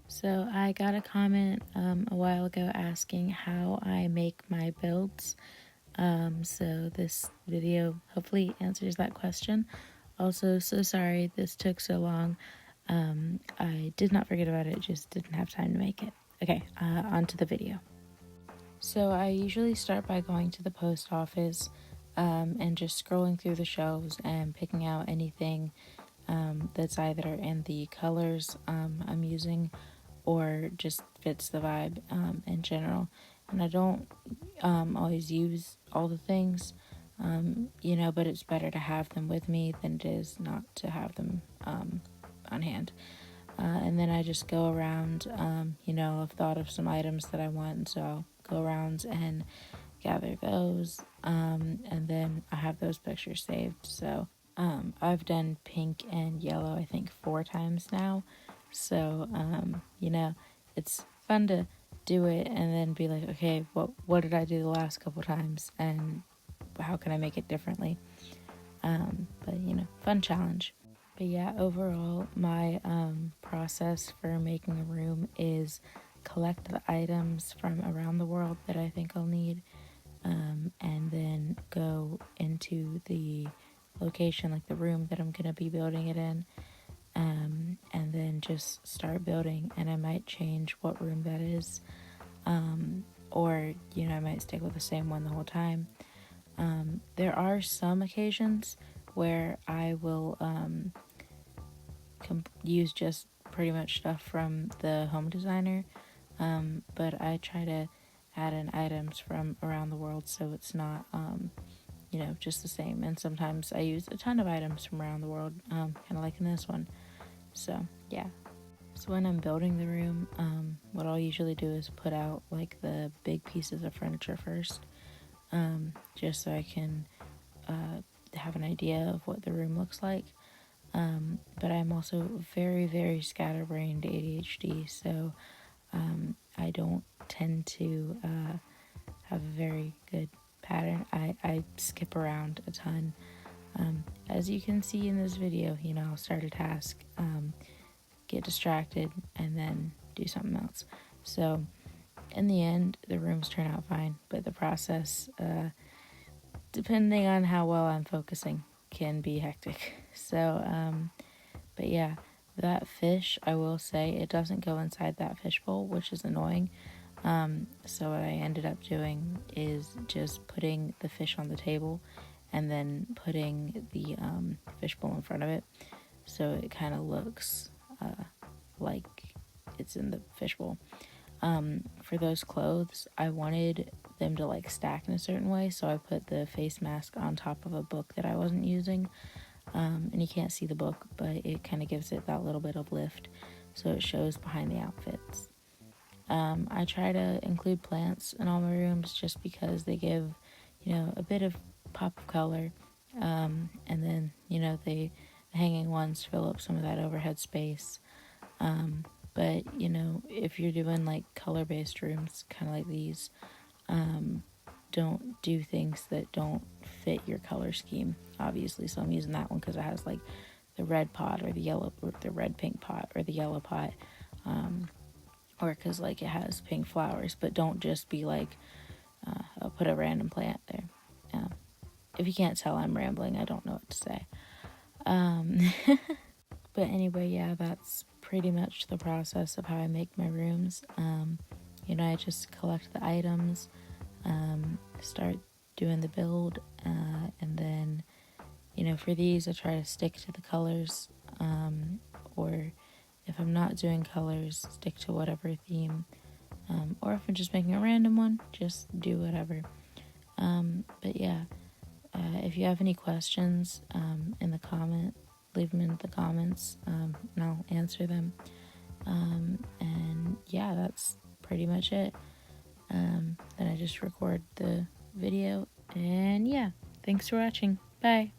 So I got a comment a while ago asking how I make my builds. So this video hopefully answers that question. Also, so sorry this took so long. I did not forget about it, just didn't have time to make it. Okay, on to the video. So I usually start by going to the post office and just scrolling through the shelves and picking out anything that's either in the colors I'm using or just fits the vibe in general. And I don't always use all the things, but it's better to have them with me than it is not to have them on hand. And then I just go around, I've thought of some items that I want, so I'll go around and gather those. And then I have those pictures saved. So I've done pink and yellow, I think 4 times now. So, it's fun to do it and then be like, okay, what did I do the last couple times and how can I make it differently? But fun challenge. But yeah, overall, my process for making a room is collect the items from around the world that I think I'll need, and then go into the location, like the room that I'm going to be building it in, and then just start building. And I might change what room that is, or I might stick with the same one the whole time. There are some occasions where I will use just pretty much stuff from the home designer, but I try to add in items from around the world so it's not just the same. And sometimes I use a ton of items from around the world, kind of like in this one. So yeah. So when I'm building the room, what I'll usually do is put out like the big pieces of furniture first, just so I can have an idea of what the room looks like. But I'm also very, very scatterbrained ADHD, so I don't tend to have a very good pattern. I skip around a ton. As you can see in this video, I'll start a task, get distracted, and then do something else. So in the end, the rooms turn out fine, but the process, depending on how well I'm focusing, can be hectic. So, but yeah, that fish, I will say, it doesn't go inside that fishbowl, which is annoying. So what I ended up doing is just putting the fish on the table and then putting the fishbowl in front of it, so it kind of looks like it's in the fishbowl. For those clothes, I wanted them to like stack in a certain way, so I put the face mask on top of a book that I wasn't using, and you can't see the book, but it kind of gives it that little bit of lift so it shows behind the outfits. I try to include plants in all my rooms just because they give a bit of pop of color, and then the hanging ones fill up some of that overhead space. But if you're doing like color-based rooms kind of like these, don't do things that don't fit your color scheme, obviously. So I'm using that one because it has like the red pot or the yellow or the red pink pot or the yellow pot, or because like it has pink flowers. But don't just be like I'll put a random plant there. If you can't tell, I'm rambling, I don't know what to say. But anyway, yeah, that's pretty much the process of how I make my rooms. I just collect the items, start doing the build, and then for these I try to stick to the colors, or if I'm not doing colors, stick to whatever theme, or if I'm just making a random one, just do whatever. But yeah, if you have any questions leave them in the comments, and I'll answer them. And yeah, that's pretty much it. Then I just record the video, and yeah, thanks for watching. Bye.